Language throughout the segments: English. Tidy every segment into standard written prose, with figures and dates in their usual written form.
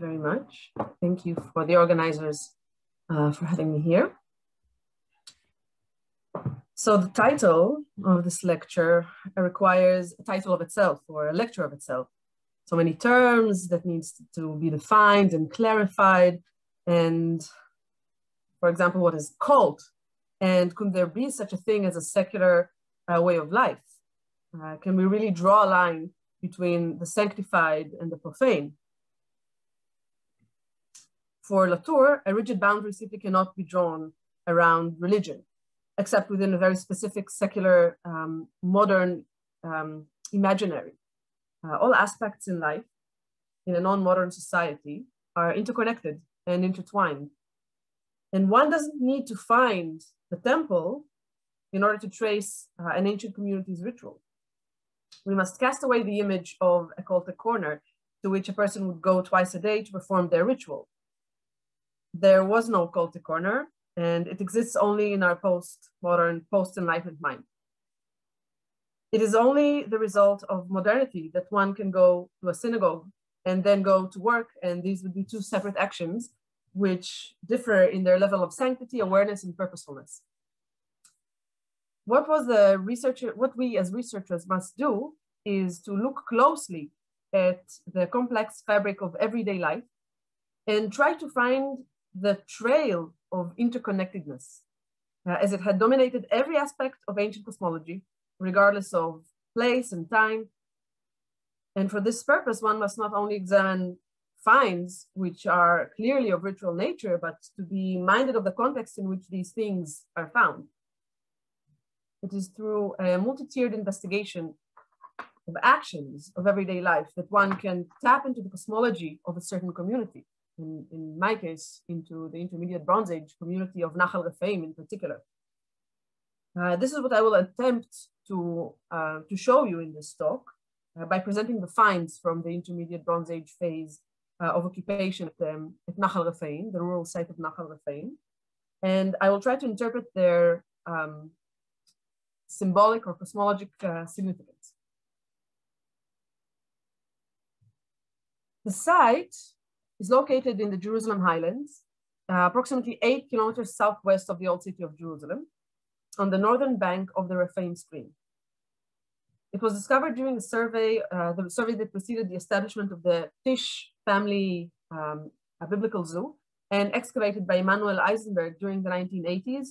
very much. Thank you for the organizers for having me here. So the title of this lecture requires a title of itself or a lecture of itself. So many terms that needs to be defined and clarified. And for example, what is cult? And could there be such a thing as a secular way of life? Can we really draw a line between the sanctified and the profane? For Latour, a rigid boundary simply cannot be drawn around religion, except within a very specific secular, modern imaginary. All aspects in life in a non-modern society are interconnected and intertwined. And one doesn't need to find the temple in order to trace an ancient community's ritual. We must cast away the image of a cultic corner to which a person would go twice a day to perform their ritual. There was no cultic corner, and it exists only in our post-modern, post-enlightenment mind. It is only the result of modernity that one can go to a synagogue and then go to work, and these would be two separate actions which differ in their level of sanctity, awareness, and purposefulness. What we as researchers must do is to look closely at the complex fabric of everyday life and try to find the trail of interconnectedness, as it had dominated every aspect of ancient cosmology, regardless of place and time. And for this purpose, one must not only examine finds which are clearly of ritual nature, but to be minded of the context in which these things are found. It is through a multi-tiered investigation of actions of everyday life that one can tap into the cosmology of a certain community. In my case, into the intermediate Bronze Age community of Nahal Rephaṃim in particular. This is what I will attempt to show you in this talk by presenting the finds from the intermediate Bronze Age phase of occupation at Nahal Rephaṃim, the rural site of Nahal Rephaṃim. And I will try to interpret their symbolic or cosmologic significance. The site is located in the Jerusalem Highlands, approximately 8 kilometers southwest of the old city of Jerusalem, on the northern bank of the Rephaim stream. It was discovered during the survey that preceded the establishment of the Tish family biblical zoo and excavated by Emanuel Eisenberg during the 1980s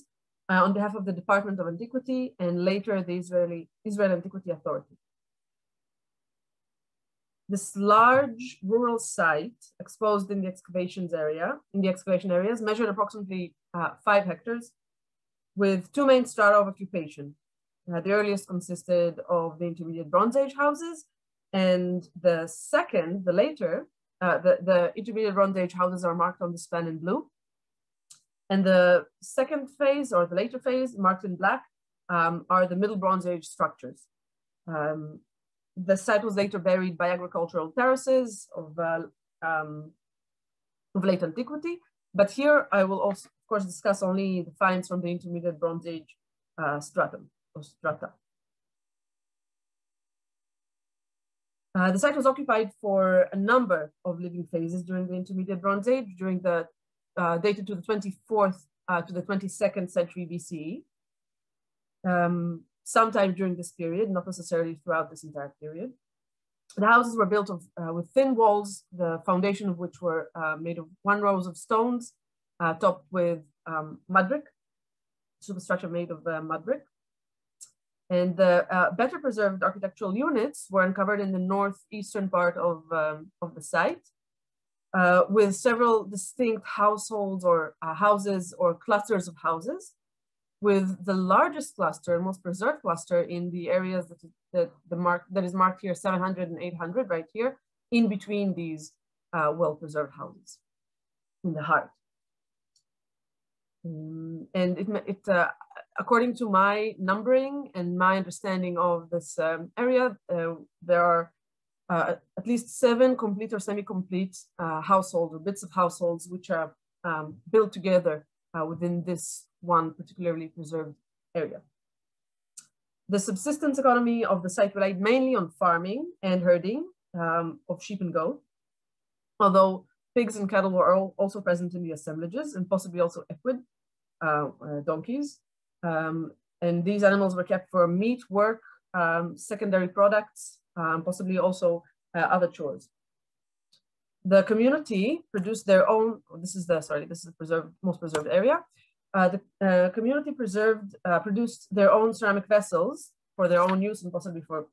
on behalf of the Department of Antiquity and later the Israel Antiquity Authority. This large rural site exposed in the excavation areas measured approximately 5 hectares with 2 main strata of occupation. The earliest consisted of the intermediate Bronze Age houses, and the second, the later, the intermediate Bronze Age houses are marked on the span in blue. And the second phase or the later phase marked in black are the Middle Bronze Age structures. The site was later buried by agricultural terraces of late antiquity, but here I will also, of course, discuss only the finds from the intermediate Bronze Age stratum or strata. The site was occupied for a number of living phases during the intermediate Bronze Age, during the dated to the 24th to the 22nd century BCE. Sometime during this period, not necessarily throughout this entire period. The houses were built with thin walls, the foundation of which were made of 1 row of stones, topped with mud brick, superstructure made of mud brick. And the better preserved architectural units were uncovered in the northeastern part of the site, with several distinct households or houses or clusters of houses, with the largest cluster and most preserved cluster in the areas that is marked here 700 and 800 right here, in between these well-preserved houses in the heart. And according to my numbering and my understanding of this area, there are at least 7 complete or semi-complete households or bits of households which are built together within this one particularly preserved area. The subsistence economy of the site relied mainly on farming and herding of sheep and goat, although Pigs and cattle were also present in the assemblages, and possibly also equid, donkeys. And these animals were kept for meat, work, secondary products, possibly also other chores. The community produced their own, this is the most preserved area. The community produced their own ceramic vessels for their own use and possibly for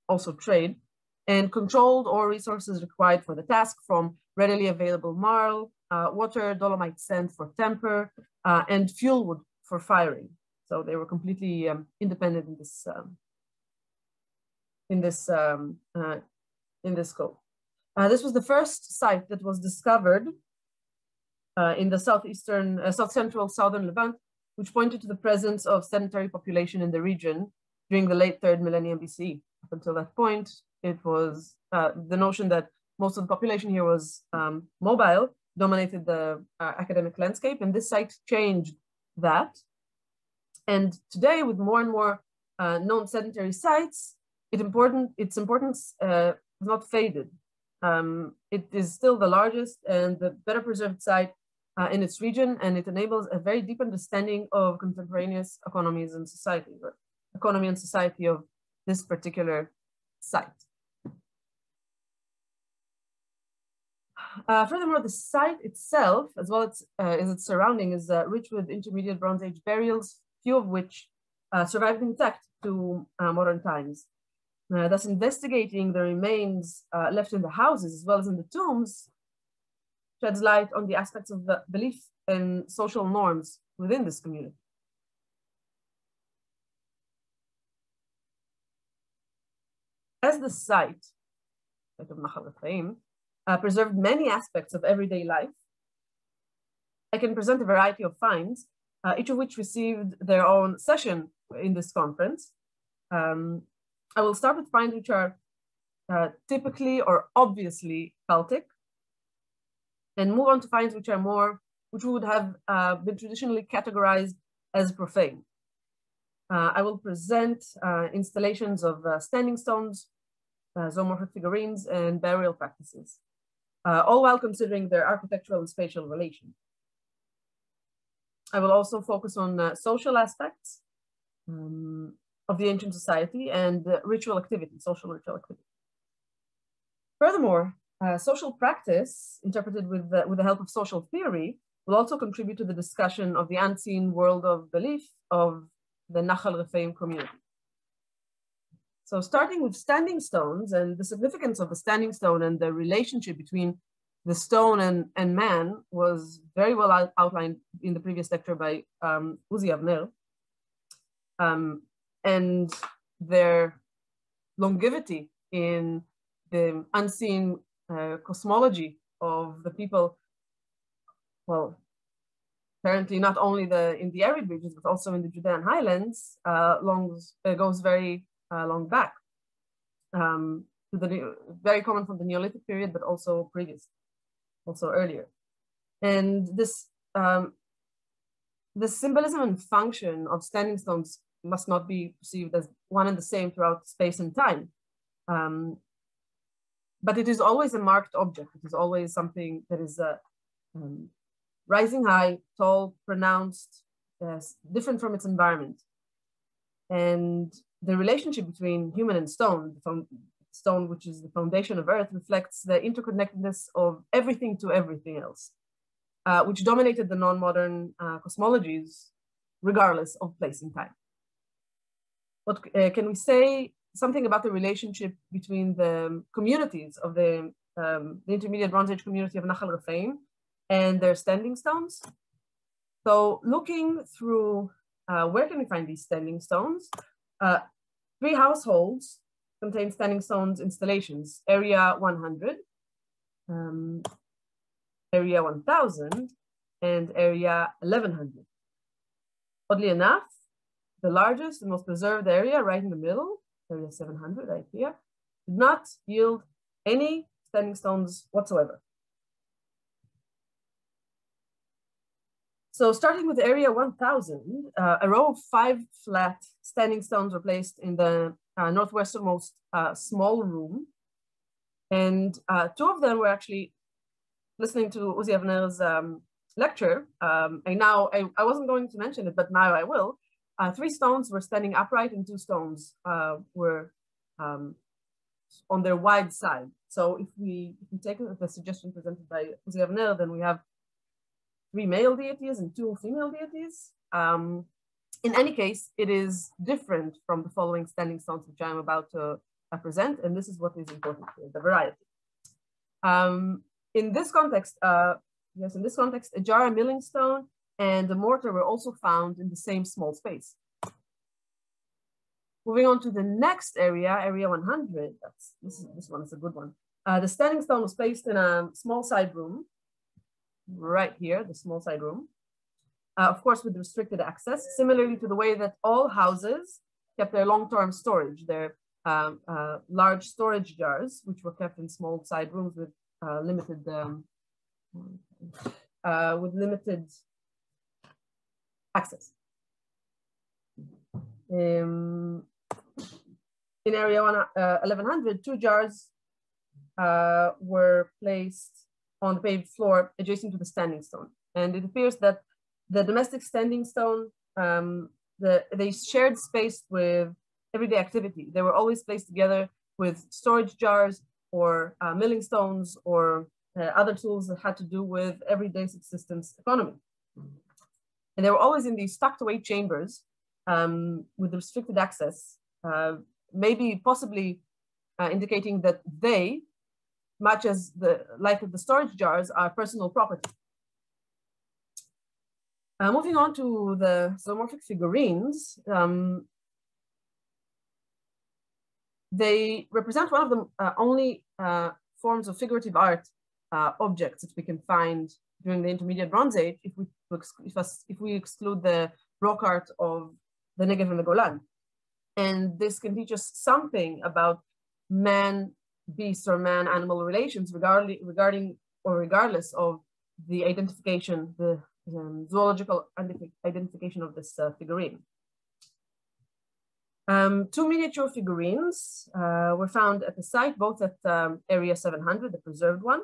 also trade, and controlled all resources required for the task, from readily available marl, water, dolomite sand for temper, and fuel wood for firing. So they were completely independent in this scope. This was the first site that was discovered in the south central southern Levant, which pointed to the presence of sedentary population in the region during the late 3rd millennium BCE. Up until that point, it was the notion that most of the population here was mobile, dominated the academic landscape, and this site changed that. And today, with more and more known sedentary sites, its importance has not faded. It is still the largest and the better preserved site in its region, and it enables a very deep understanding of contemporaneous economies and society, or economy and society of this particular site. Furthermore, the site itself, as well as its surrounding, is rich with intermediate Bronze Age burials, few of which survived intact to modern times. Thus, investigating the remains left in the houses as well as in the tombs sheds light on the aspects of the belief and social norms within this community. As the site of Nahal Rephaṃim preserved many aspects of everyday life, I can present a variety of finds, each of which received their own session in this conference. I will start with finds which are typically or obviously Cultic, and move on to finds which would have been traditionally categorized as profane. I will present installations of standing stones, zoomorphic figurines, and burial practices, all while considering their architectural and spatial relation. I will also focus on social aspects of the ancient society and ritual activity, social ritual activity. Furthermore, social practice, interpreted with the help of social theory, will also contribute to the discussion of the unseen world of belief of the Nahal Rephaṃim community. So starting with standing stones and the significance of the standing stone and the relationship between the stone and man was very well outlined in the previous lecture by Uzi Avner. And their longevity in the unseen cosmology of the people, well, apparently not only in the arid regions, but also in the Judean Highlands, goes very long back, very common from the Neolithic period, but also earlier. And this the symbolism and function of standing stones must not be perceived as one and the same throughout space and time. But it is always a marked object. It is always something that is rising high, tall, pronounced, different from its environment. And the relationship between human and stone, stone, which is the foundation of Earth, reflects the interconnectedness of everything to everything else, which dominated the non-modern cosmologies, regardless of place and time. What can we say something about the relationship between the communities of the intermediate Bronze Age community of Nahal Rephaṃim and their standing stones? So looking through where can we find these standing stones? 3 households contain standing stones installations: Area 100, Area 1000, and Area 1100. Oddly enough, the largest and most preserved area right in the middle, Area 700 right here, did not yield any standing stones whatsoever. So starting with Area 1000, a row of 5 flat standing stones were placed in the northwesternmost small room. And 2 of them were actually listening to Uzi Avner's lecture, I wasn't going to mention it, but now I will. 3 stones were standing upright and 2 stones were on their wide side. So if we take the suggestion presented by Uzi Avner, then we have 3 male deities and 2 female deities. In any case, it is different from the following standing stones, which I'm about to present, and this is what is important here, the variety. In this context, a jar, a milling stone, and a mortar were also found in the same small space. Moving on to the next area, area 100, this one is a good one. The standing stone was placed in a small side room, right here, the small side room, of course with restricted access, similarly to the way that all houses kept their long-term storage, their large storage jars, which were kept in small side rooms with limited access. In area 1100, 2 jars were placed on the paved floor adjacent to the standing stone. And it appears that the domestic standing stone, they shared space with everyday activity. They were always placed together with storage jars or milling stones or other tools that had to do with everyday subsistence economy. And they were always in these tucked away chambers with restricted access, maybe possibly indicating that they, much as like the storage jars, are personal property. Moving on to the zoomorphic figurines, they represent one of the only forms of figurative art objects that we can find during the Intermediate Bronze Age, if we exclude the rock art of the Negev and the Golan. And this can teach us something about man-beast or man-animal relations regardless of the identification, the zoological identification of this figurine. 2 miniature figurines were found at the site, both at area 700, the preserved one.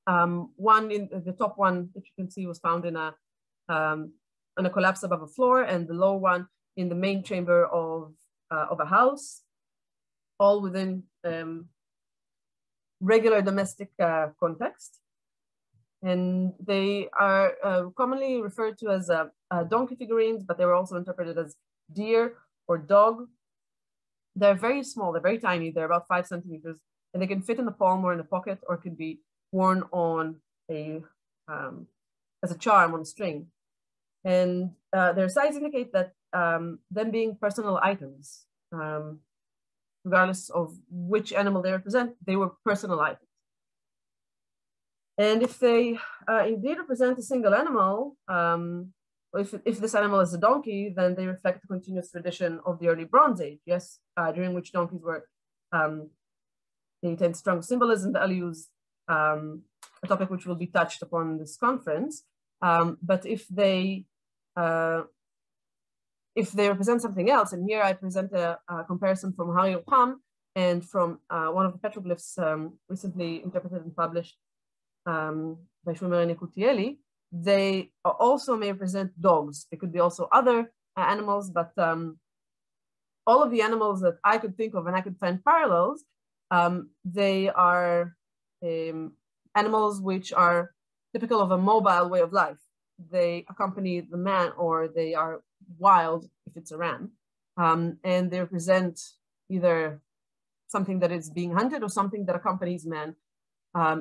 One in the top one that you can see was found in a collapse above a floor, and the low one in the main chamber of a house, all within regular domestic context. And they are commonly referred to as donkey figurines, but they were also interpreted as deer or dog. They're very small, they're very tiny, they're about 5 centimeters, and they can fit in the palm or in a pocket, or can be worn on as a charm on a string. And their size indicate that them being personal items, regardless of which animal they represent, they were personal items. And if they indeed represent a single animal, if this animal is a donkey, then they reflect the continuous tradition of the early Bronze Age, yes, during which donkeys were, they contain strong symbolism, values, a topic which will be touched upon in this conference. But if they represent something else, and here I present a comparison from Nahal Rephaṃim and from one of the petroglyphs recently interpreted and published by Shumer and Ekutieli, they also may represent dogs. They could be also other animals, but all of the animals that I could think of and I could find parallels, they are animals which are typical of a mobile way of life. They accompany the man, or they are wild if it's a ram, and they represent either something that is being hunted or something that accompanies man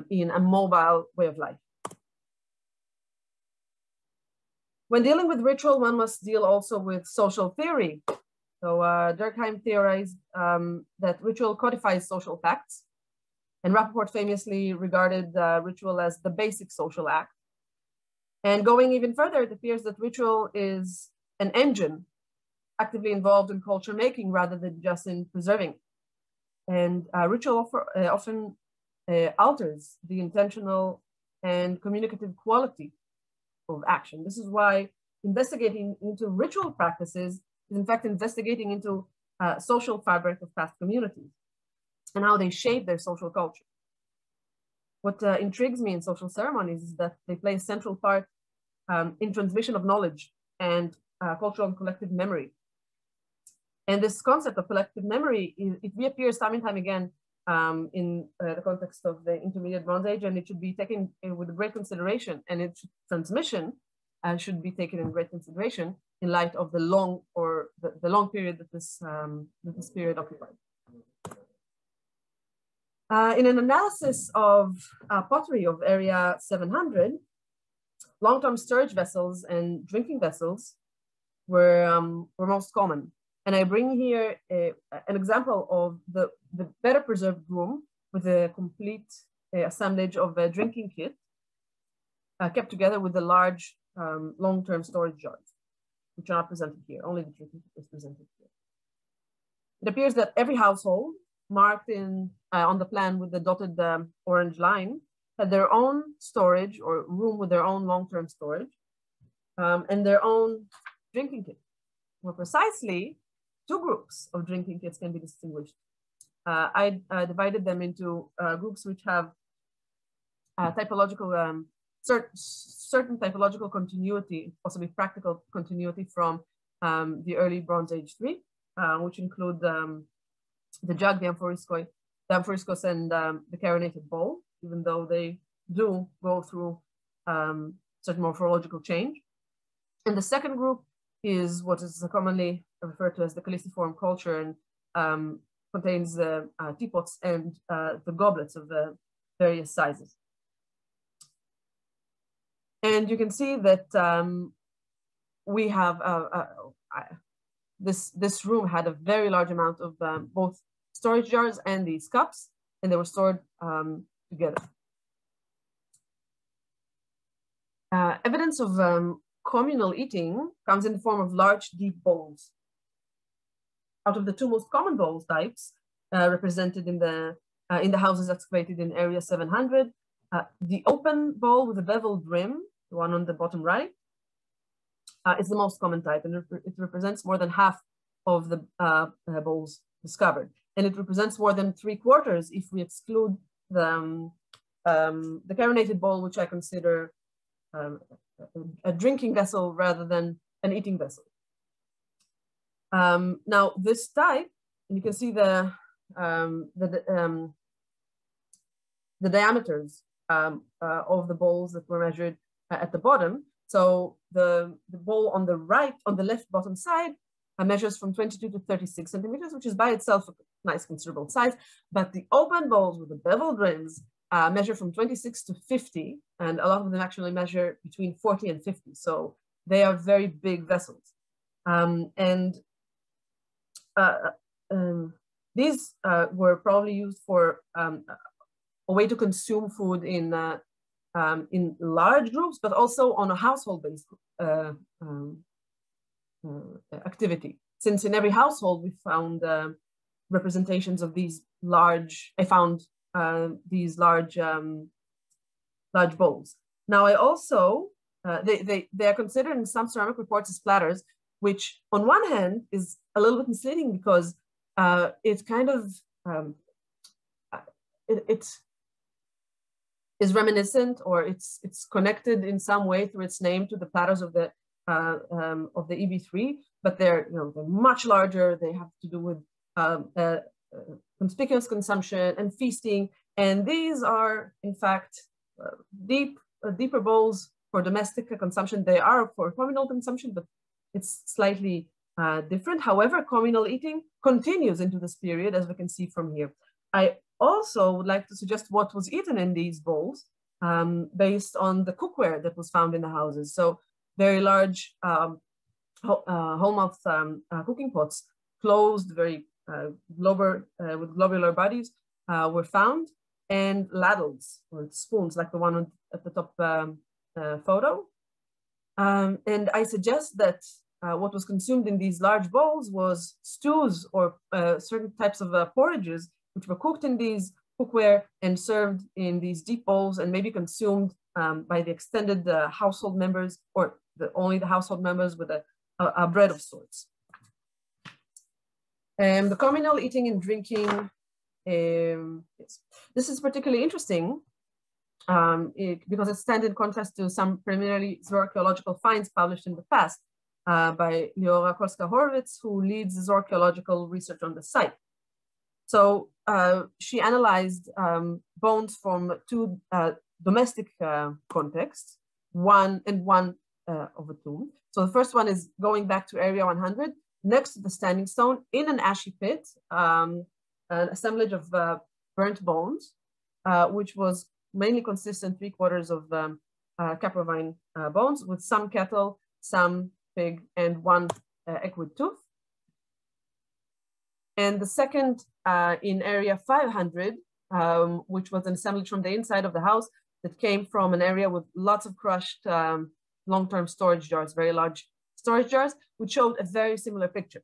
in a mobile way of life. When dealing with ritual, one must deal also with social theory. So Durkheim theorized that ritual codifies social facts, and Rapoport famously regarded ritual as the basic social act. And going even further, it appears that ritual is an engine actively involved in culture making rather than just in preserving it. And ritual often alters the intentional and communicative quality of action. This is why investigating into ritual practices is in fact investigating into social fabric of past communities and how they shape their social culture. what intrigues me in social ceremonies is that they play a central part in transmission of knowledge and cultural and collective memory. And this concept of collective memory, it reappears time and time again in the context of the Intermediate Bronze Age, and it should be taken with great consideration, and its transmission should be taken in great consideration in light of the long period that this period occupied. In an analysis of pottery of area 700, long-term storage vessels and drinking vessels were most common. And I bring here an example of the better preserved room with a complete assemblage of a drinking kit kept together with the large long-term storage jars, which are not presented here. Only the drinking kit is presented here. It appears that every household marked on the plan with the dotted orange line had their own storage or room with their own long-term storage and their own drinking kit. More precisely, two groups of drinking kits can be distinguished. I divided them into groups which have typological, certain typological continuity, possibly practical continuity from the early Bronze Age 3, which include the jug, the amphoriscos, and the carinated bowl, even though they do go through certain morphological change. And the second group is what is commonly referred to as the caliciform culture, and contains the teapots and the goblets of the various sizes. And you can see that we have this room had a very large amount of both storage jars and these cups, and they were stored together. Evidence of communal eating comes in the form of large, deep bowls. Out of the two most common bowl types represented in the houses excavated in area 700, the open bowl with a beveled rim, the one on the bottom right, is the most common type, and it represents more than half of the bowls discovered. And it represents more than 3/4 if we exclude the carinated bowl, which I consider a drinking vessel rather than an eating vessel. Now, this type, and you can see the diameters of the bowls that were measured at the bottom. So the bowl on the right, on the left bottom side, measures from 22 to 36 centimeters, which is by itself a nice considerable size. But the open bowls with the beveled rims measure from 26 to 50, and a lot of them actually measure between 40 and 50. So they are very big vessels. These were probably used for a way to consume food in large groups, but also on a household-based activity. Since in every household we found representations of these large, these large bowls. Now I also, they are considered in some ceramic reports as platters, which on one hand is a little bit misleading because it kind of, it is reminiscent, or it's connected in some way through its name to the platters of the EB3, but they're much larger. They have to do with conspicuous consumption and feasting, and these are in fact deeper bowls for domestic consumption. They are for communal consumption, but it's slightly different. However, communal eating continues into this period, as we can see from here. I also would like to suggest what was eaten in these bowls based on the cookware that was found in the houses. So very large whole-mouth cooking pots, closed, very with globular bodies, were found, and ladles or spoons like the one at the top photo. And I suggest that what was consumed in these large bowls was stews or certain types of porridges, which were cooked in these cookware and served in these deep bowls, and maybe consumed by the extended household members, or only the household members, with a bread of sorts. The communal eating and drinking, this is particularly interesting because it stands in contrast to some primarily zooarchaeological finds published in the past by Leora Kolska-Horowitz, who leads zooarchaeological research on the site. So she analyzed bones from two domestic contexts, one of a tomb. So the first one is going back to area 100, next to the standing stone in an ashy pit, an assemblage of burnt bones, which was mainly consistent 3/4 of Caprovine bones with some cattle, some pig, and one equid tooth. And the second in area 500, which was an assemblage from the inside of the house that came from an area with lots of crushed long-term storage jars, very large storage jars, which showed a very similar picture.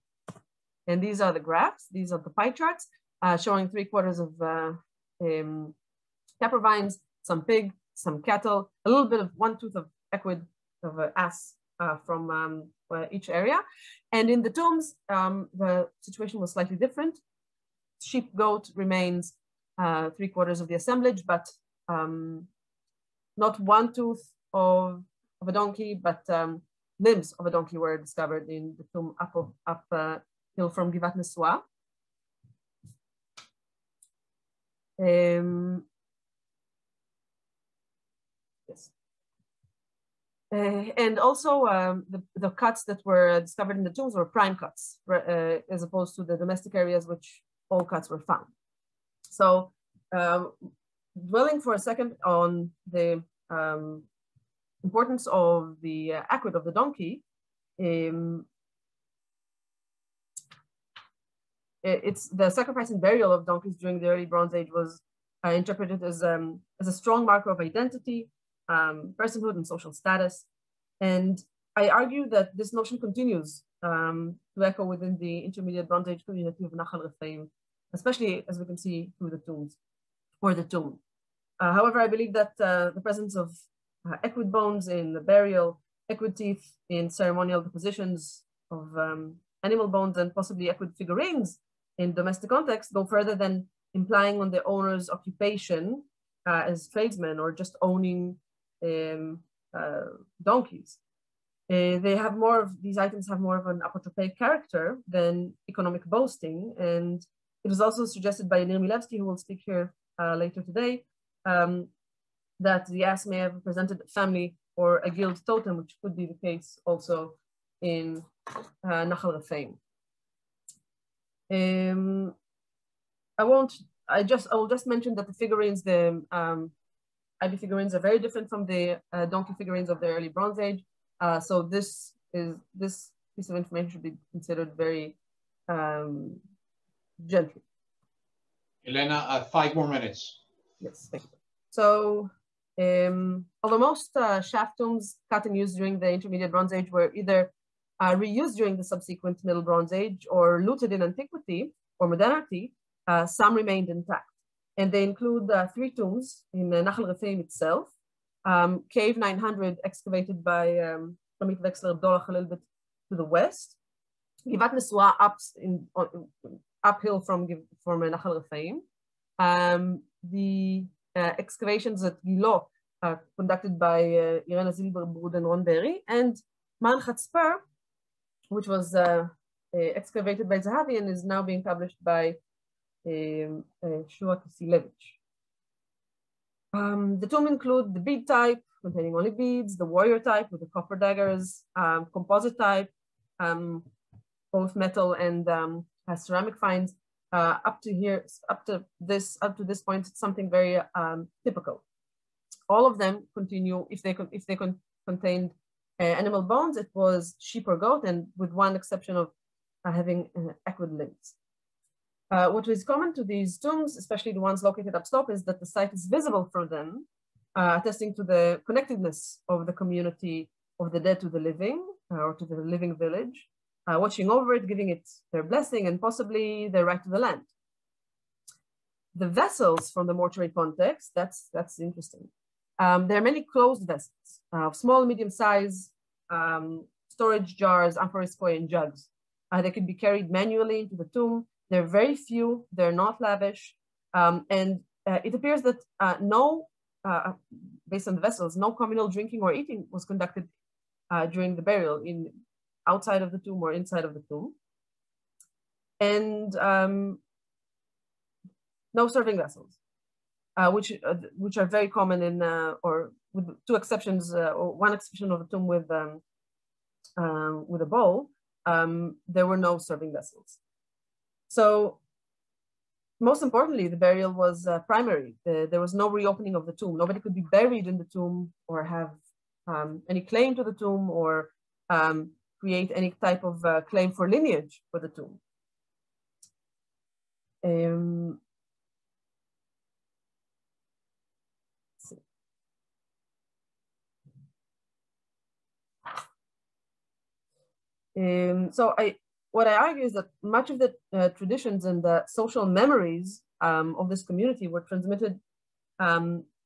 And these are the graphs. These are the pie charts showing 3/4 of Caprovines, some pig, some cattle, a little bit of one tooth of equid of ass from each area. And in the tombs, the situation was slightly different. Sheep, goat remains 3/4 of the assemblage, but not one tooth of a donkey, but limbs of a donkey were discovered in the tomb up hill from Givat Nesua. Yes. And also the cuts that were discovered in the tombs were prime cuts, as opposed to the domestic areas which all cuts were found. So dwelling for a second on the importance of the equid of the donkey, it's the sacrifice and burial of donkeys during the early Bronze Age was interpreted as a strong marker of identity, personhood, and social status. And I argue that this notion continues to echo within the intermediate Bronze Age community of Nahal Rephaʻim, especially as we can see through the tombs or the tomb. However, I believe that the presence of equid bones in the burial, equid teeth in ceremonial depositions of animal bones, and possibly equid figurines in domestic context go further than implying on the owner's occupation as tradesmen or just owning donkeys. They have more of, these items have more of an apotropaic character than economic boasting. And it was also suggested by Nir Milevsky, who will speak here later today, that the ass may have represented a family or a guild totem, which could be the case also in Nahal Rephaʻim. I will just mention that the figurines, the IB figurines are very different from the donkey figurines of the early Bronze Age. So this piece of information should be considered very gently. Helena, 5 more minutes. Yes, thank you. So although most shaft tombs cut and used during the intermediate Bronze Age were either reused during the subsequent Middle Bronze Age or looted in antiquity or modernity, some remained intact. And they include 3 tombs in Nahal Rephaʻim itself, cave 900 excavated by Amit Wexler Dolach a little bit to the west, Givat Nesua uphill from Nahal Rephaʻim, the excavations at Gilo conducted by Irena Zilberbrud and Ron Berry, and Man Chatzper, which was excavated by Zahavi and is now being published by Shua Kisilevich. The tomb include the bead type, containing only beads, the warrior type with the copper daggers, composite type, both metal and ceramic finds. Up to this point, it's something very typical. All of them continue, if they contained animal bones, it was sheep or goat, and with one exception of having equid limbs. What is common to these tombs, especially the ones located upslope, is that the site is visible from them, attesting to the connectedness of the community of the dead to the living, or to the living village, watching over it, giving it their blessing, and possibly their right to the land. The vessels from the mortuary context, that's interesting. There are many closed vessels of small, medium size, storage jars, amphoras, koi, and jugs. They can be carried manually into the tomb. They're very few, they're not lavish, and it appears that no based on the vessels, no communal drinking or eating was conducted during the burial outside of the tomb or inside of the tomb. And no serving vessels, which are very common in, or with two exceptions, or one exception of a tomb with a bowl, there were no serving vessels. So most importantly, the burial was primary. There was no reopening of the tomb. Nobody could be buried in the tomb or have any claim to the tomb or create any type of claim for lineage for the tomb. What I argue is that much of the traditions and the social memories of this community were transmitted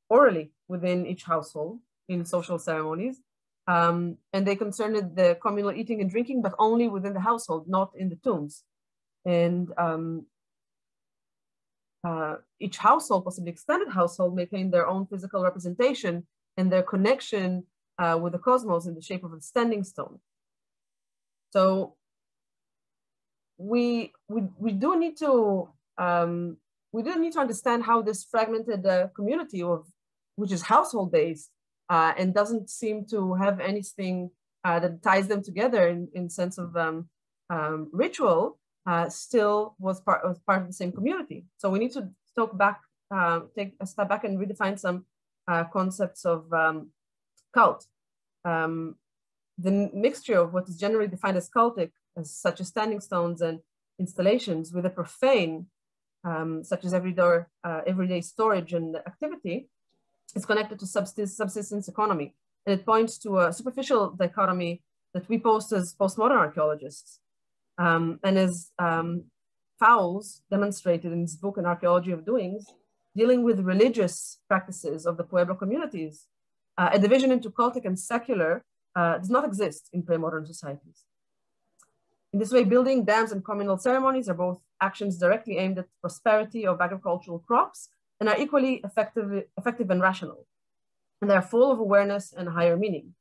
orally within each household in social ceremonies. And they concerned the communal eating and drinking, but only within the household, not in the tombs. And each household, possibly extended household, maintained their own physical representation and their connection with the cosmos in the shape of a standing stone. So we do need to understand how this fragmented community which is household based and doesn't seem to have anything that ties them together in sense of ritual, still was part of the same community. So we need to take a step back and redefine some concepts of cult. The mixture of what is generally defined as cultic, such as standing stones and installations, with a profane, such as everyday storage and activity, is connected to subsistence economy. And it points to a superficial dichotomy that we post as postmodern archaeologists. And as Fowles demonstrated in his book, An Archaeology of Doings, dealing with religious practices of the Pueblo communities, a division into cultic and secular does not exist in pre-modern societies. In this way, building, dams, and communal ceremonies are both actions directly aimed at prosperity of agricultural crops and are equally effective and rational. And they are full of awareness and higher meaning.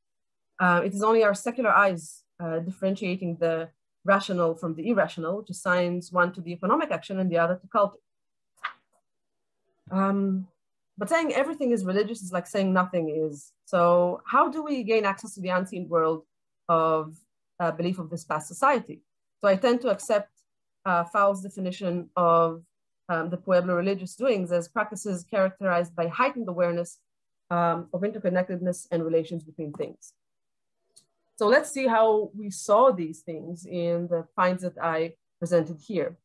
It is only our secular eyes differentiating the rational from the irrational, which assigns one to the economic action and the other to cultic. But saying everything is religious is like saying nothing is. So how do we gain access to the unseen world of belief of this past society? So I tend to accept Fowles' definition of the Pueblo religious doings as practices characterized by heightened awareness of interconnectedness and relations between things. So let's see how we saw these things in the finds that I presented here.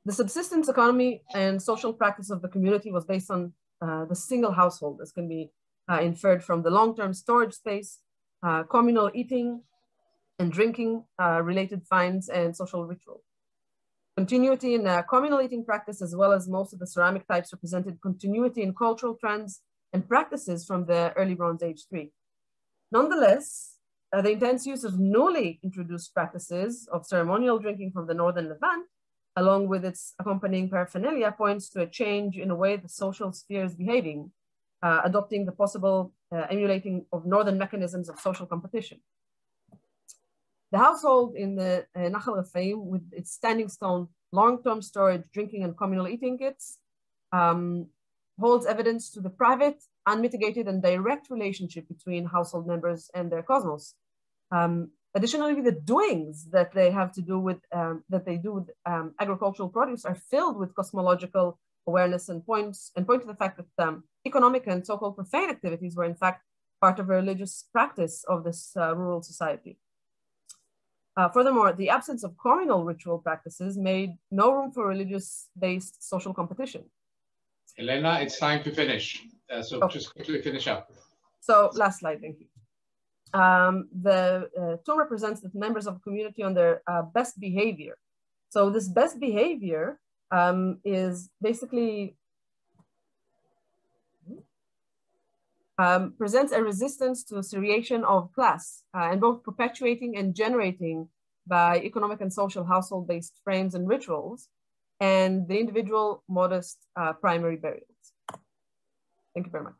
The subsistence economy and social practice of the community was based on the single household, as can be inferred from the long-term storage space, communal eating and drinking related finds and social ritual. Continuity in communal eating practice, as well as most of the ceramic types, represented continuity in cultural trends and practices from the early Bronze Age 3. Nonetheless, the intense use of newly introduced practices of ceremonial drinking from the Northern Levant, along with its accompanying paraphernalia, points to a change in the way the social sphere is behaving, adopting the possible emulating of Northern mechanisms of social competition. The household in the Nahal Rephaΐm, with its standing stone, long-term storage, drinking, and communal eating kits, holds evidence to the private, unmitigated, and direct relationship between household members and their cosmos. Additionally, the doings that they have to do with agricultural produce are filled with cosmological awareness and point to the fact that economic and so-called profane activities were in fact part of a religious practice of this rural society. Furthermore, the absence of communal ritual practices made no room for religious-based social competition. Helena, it's time to finish. Just quickly finish up. So last slide, thank you. The tomb represents the members of the community on their best behavior. So this best behavior is basically presents a resistance to seriation of class and both perpetuating and generating by economic and social household-based frames and rituals, and the individual modest primary burials. Thank you very much.